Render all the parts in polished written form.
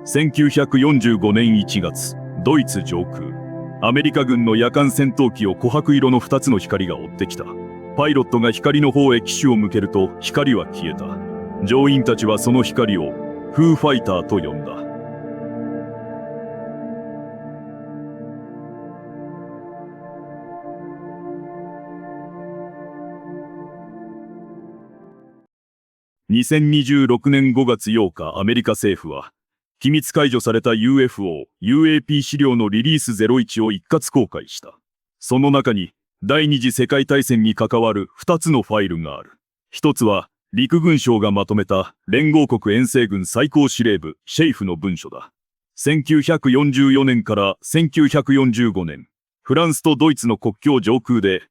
1945年1月、ドイツ上空。アメリカ軍の夜間戦闘機を琥珀色の2つの光が追ってきた。パイロットが光の方へ機首を向けると光は消えた。乗員たちはその光をフーファイターと呼んだ。2026年5月8日、アメリカ政府は、機密解除された UFO、UAP 資料のリリース01を一括公開した。その中に、第二次世界大戦に関わる2つのファイルがある。一つは、陸軍省がまとめた連合国遠征軍最高司令部シェイフの文書だ。1944年から1945年、フランスとドイツの国境上空で、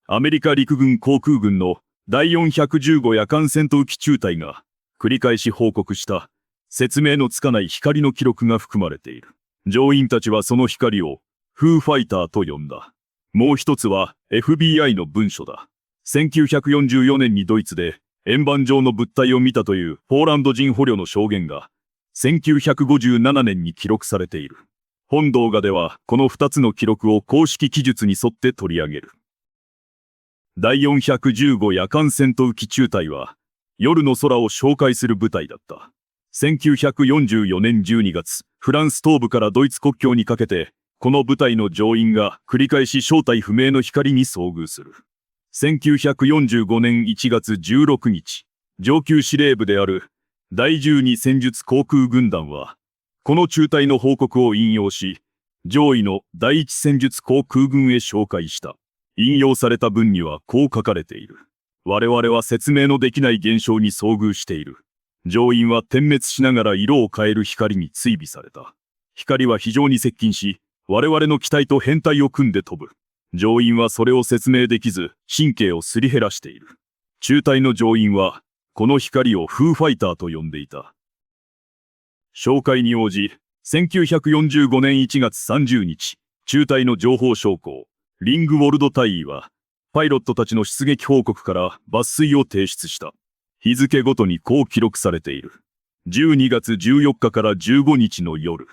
アメリカ陸軍航空軍の第415夜間戦闘機中隊が繰り返し報告した説明のつかない光の記録が含まれている。乗員たちはその光をフーファイターと呼んだ。もう一つは FBI の文書だ。1944年にドイツで円盤状の物体を見たというポーランド人捕虜の証言が1957年に記録されている。本動画ではこの2つの記録を公式記述に沿って取り上げる。第415夜間戦闘機中隊は夜の空を紹介する部隊だった。1944年12月、フランス東部からドイツ国境にかけて、この部隊の乗員が繰り返し正体不明の光に遭遇する。1945年1月16日、上級司令部である第12戦術航空軍団は、この中隊の報告を引用し、上位の第一戦術航空軍へ紹介した。引用された文にはこう書かれている。我々は説明のできない現象に遭遇している。乗員は点滅しながら色を変える光に追尾された。光は非常に接近し、我々の機体と編隊を組んで飛ぶ。乗員はそれを説明できず、神経をすり減らしている。中隊の乗員は、この光をフーファイターと呼んでいた。紹介に応じ、1945年1月30日、中隊の情報将校、リングウォルド大尉は、パイロットたちの出撃報告から抜粋を提出した。日付ごとにこう記録されている。12月14日から15日の夜、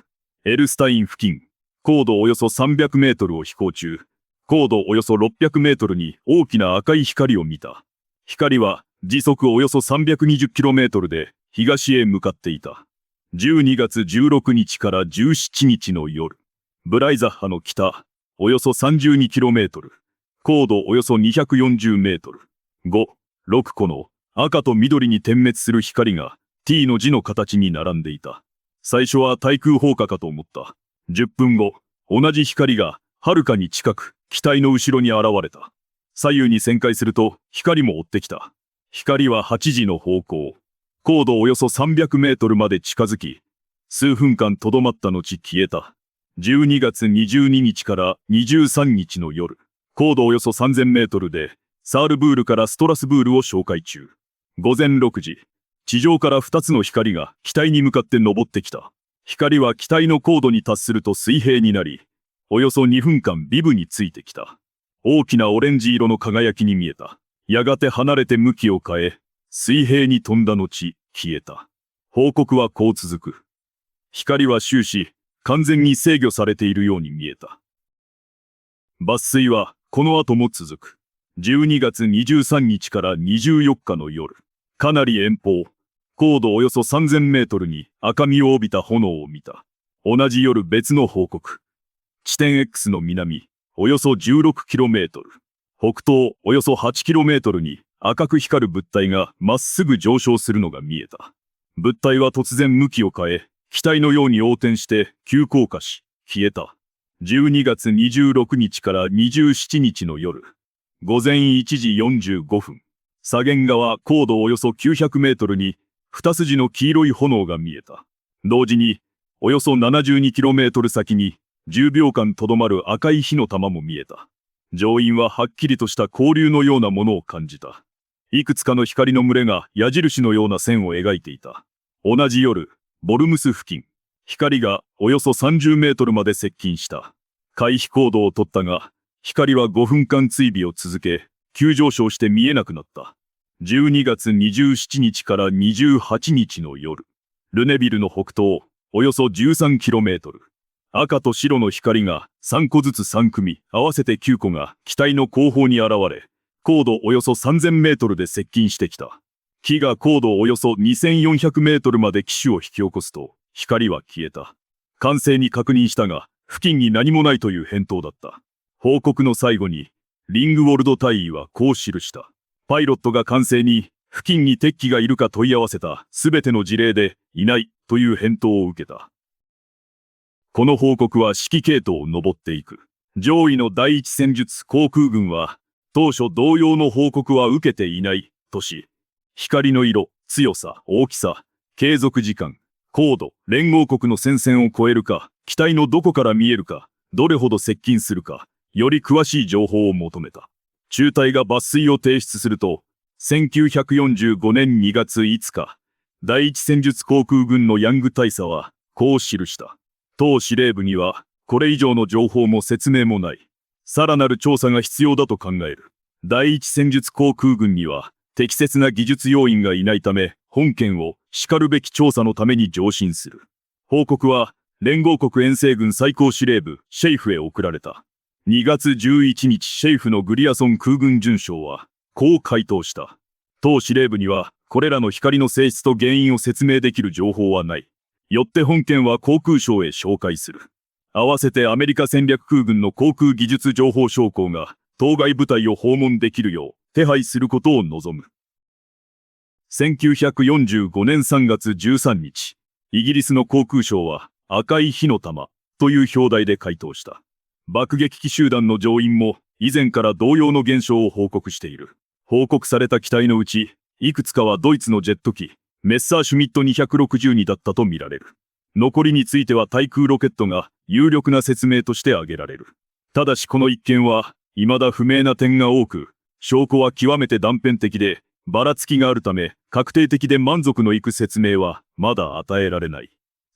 エルスタイン付近、高度およそ300メートルを飛行中、高度およそ600メートルに大きな赤い光を見た。光は時速およそ 320km で東へ向かっていた。12月16日から17日の夜、ブライザッハの北、およそ 32km、高度およそ 240m、5、6個の赤と緑に点滅する光が T の字の形に並んでいた。最初は対空砲火かと思った。10分後、同じ光がはるかに近く機体の後ろに現れた。左右に旋回すると光も追ってきた。光は8時の方向。高度およそ300メートルまで近づき、数分間とどまった後消えた。12月22日から23日の夜、高度およそ3000メートルでサールブールからストラスブールを紹介中。午前6時、地上から2つの光が機体に向かって昇ってきた。光は機体の高度に達すると水平になり、およそ2分間ビブについてきた。大きなオレンジ色の輝きに見えた。やがて離れて向きを変え、水平に飛んだ後、消えた。報告はこう続く。光は終始、完全に制御されているように見えた。抜粋はこの後も続く。12月23日から24日の夜、かなり遠方、高度およそ3000メートルに赤みを帯びた炎を見た。同じ夜別の報告。地点 X の南、およそ 16km、北東およそ 8km に赤く光る物体がまっすぐ上昇するのが見えた。物体は突然向きを変え、機体のように横転して急降下し、消えた。12月26日から27日の夜、午前1時45分、左舷側高度およそ900メートルに二筋の黄色い炎が見えた。同時に、およそ 72km 先に10秒間とどまる赤い火の玉も見えた。乗員ははっきりとした光流のようなものを感じた。いくつかの光の群れが矢印のような線を描いていた。同じ夜、ボルムス付近、光がおよそ30メートルまで接近した。回避行動を取ったが、光は5分間追尾を続け、急上昇して見えなくなった。12月27日から28日の夜、ルネビルの北東、およそ 13km。赤と白の光が3個ずつ3組、合わせて9個が機体の後方に現れ、高度およそ3000メートルで接近してきた。機が高度およそ2400メートルまで機首を引き起こすと、光は消えた。管制に確認したが、付近に何もないという返答だった。報告の最後に、リングウォルド大尉はこう記した。パイロットが管制に、付近に敵機がいるか問い合わせたすべての事例で、いないという返答を受けた。この報告は指揮系統を登っていく。上位の第一戦術航空軍は、当初同様の報告は受けていないとし、光の色、強さ、大きさ、継続時間、高度、連合国の戦線を越えるか、機体のどこから見えるか、どれほど接近するか、より詳しい情報を求めた。中隊が抜粋を提出すると、1945年2月5日、第一戦術航空軍のヤング大佐は、こう記した。当司令部には、これ以上の情報も説明もない。さらなる調査が必要だと考える。第一戦術航空軍には、適切な技術要員がいないため、本件を叱るべき調査のために上申する。報告は、連合国遠征軍最高司令部、シェイフへ送られた。2月11日、シェイフのグリアソン空軍准将は、こう回答した。当司令部には、これらの光の性質と原因を説明できる情報はない。よって本件は航空省へ照会する。合わせてアメリカ戦略空軍の航空技術情報将校が、当該部隊を訪問できるよう手配することを望む。1945年3月13日、イギリスの航空省は赤い火の玉という表題で回答した。爆撃機集団の乗員も以前から同様の現象を報告している。報告された機体のうち、いくつかはドイツのジェット機、メッサーシュミット262だったとみられる。残りについては対空ロケットが有力な説明として挙げられる。ただしこの一件は、未だ不明な点が多く、証拠は極めて断片的で、ばらつきがあるため、確定的で満足のいく説明は、まだ与えられない。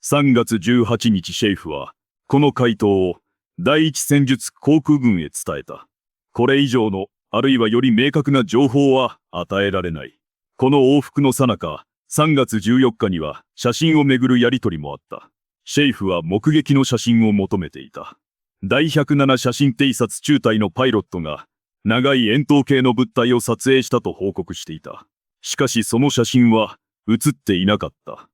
3月18日シェイフは、この回答を、第一戦術航空軍へ伝えた。これ以上の、あるいはより明確な情報は与えられない。この往復の最中、3月14日には写真をめぐるやり取りもあった。シェイフは目撃の写真を求めていた。第107写真偵察中隊のパイロットが、長い円筒形の物体を撮影したと報告していた。しかしその写真は写っていなかった。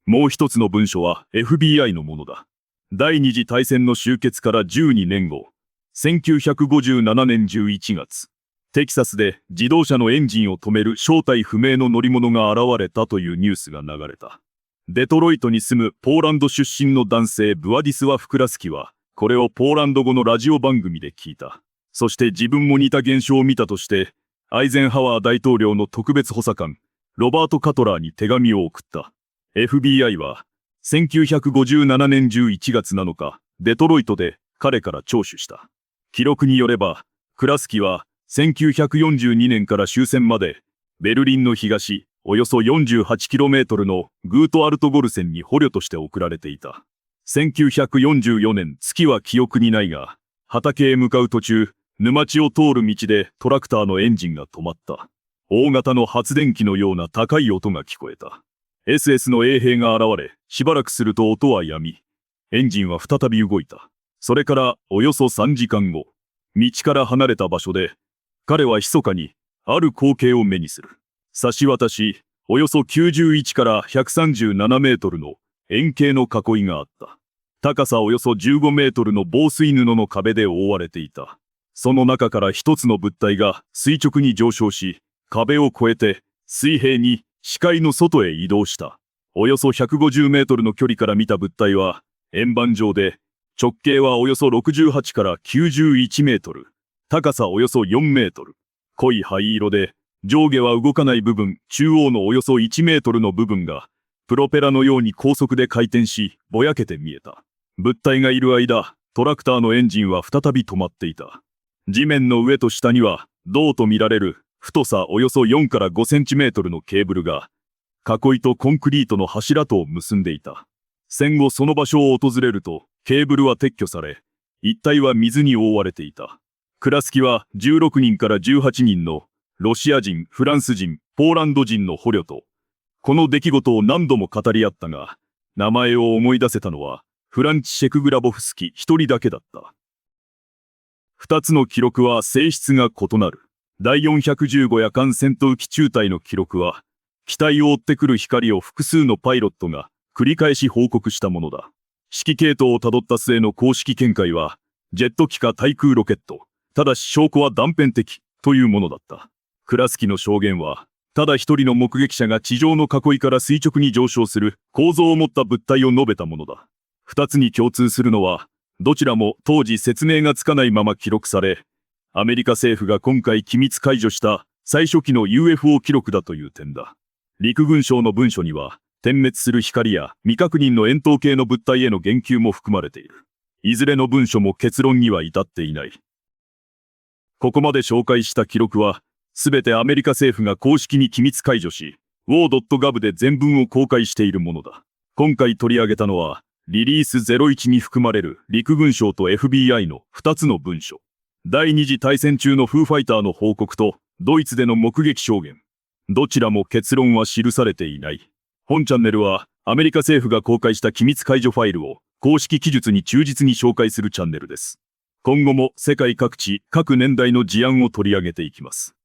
もう一つの文書は FBI のものだ。第二次大戦の終結から12年後、1957年11月、テキサスで自動車のエンジンを止める正体不明の乗り物が現れたというニュースが流れた。デトロイトに住むポーランド出身の男性ブワディスワ・フクラスキは、これをポーランド語のラジオ番組で聞いた。そして自分も似た現象を見たとして、アイゼンハワー大統領の特別補佐官、ロバート・カトラーに手紙を送った。FBI は、1957年11月7日、デトロイトで彼から聴取した。記録によれば、クラスキは、1942年から終戦まで、ベルリンの東、およそ 48km のグートアルトゴルセンに捕虜として送られていた。1944年、月は記憶にないが、畑へ向かう途中、沼地を通る道でトラクターのエンジンが止まった。大型の発電機のような高い音が聞こえた。SS の衛兵が現れ、しばらくすると音は止み、エンジンは再び動いた。それからおよそ3時間後、道から離れた場所で、彼は密かにある光景を目にする。差し渡し、およそ91から137メートルの円形の囲いがあった。高さおよそ15メートルの防水布の壁で覆われていた。その中から一つの物体が垂直に上昇し、壁を越えて水平に視界の外へ移動した。およそ150メートルの距離から見た物体は円盤状で、直径はおよそ68から91メートル。高さおよそ4メートル。濃い灰色で、上下は動かない部分、中央のおよそ1メートルの部分が、プロペラのように高速で回転し、ぼやけて見えた。物体がいる間、トラクターのエンジンは再び止まっていた。地面の上と下には、銅と見られる、太さおよそ4から5センチメートルのケーブルが、囲いとコンクリートの柱とを結んでいた。戦後その場所を訪れると、ケーブルは撤去され、一帯は水に覆われていた。クラスキは16人から18人のロシア人、フランス人、ポーランド人の捕虜と、この出来事を何度も語り合ったが、名前を思い出せたのは、フランチシェクグラボフスキ一人だけだった。二つの記録は性質が異なる。第415夜間戦闘機中隊の記録は、機体を追ってくる光を複数のパイロットが繰り返し報告したものだ。指揮系統をたどった末の公式見解は、ジェット機か対空ロケット、ただし証拠は断片的というものだった。クラスキの証言は、ただ一人の目撃者が地上の囲いから垂直に上昇する構造を持った物体を述べたものだ。二つに共通するのは、どちらも当時説明がつかないまま記録され、アメリカ政府が今回機密解除した最初期の UFO 記録だという点だ。陸軍省の文書には、点滅する光や未確認の円筒形の物体への言及も含まれている。いずれの文書も結論には至っていない。ここまで紹介した記録は、すべてアメリカ政府が公式に機密解除し、war.gov で全文を公開しているものだ。今回取り上げたのは、リリース01に含まれる陸軍省と FBI の2つの文書。第二次大戦中のフーファイターの報告と、ドイツでの目撃証言。どちらも結論は記されていない。本チャンネルは、アメリカ政府が公開した機密解除ファイルを、公式記述に忠実に紹介するチャンネルです。今後も世界各地、各年代の事案を取り上げていきます。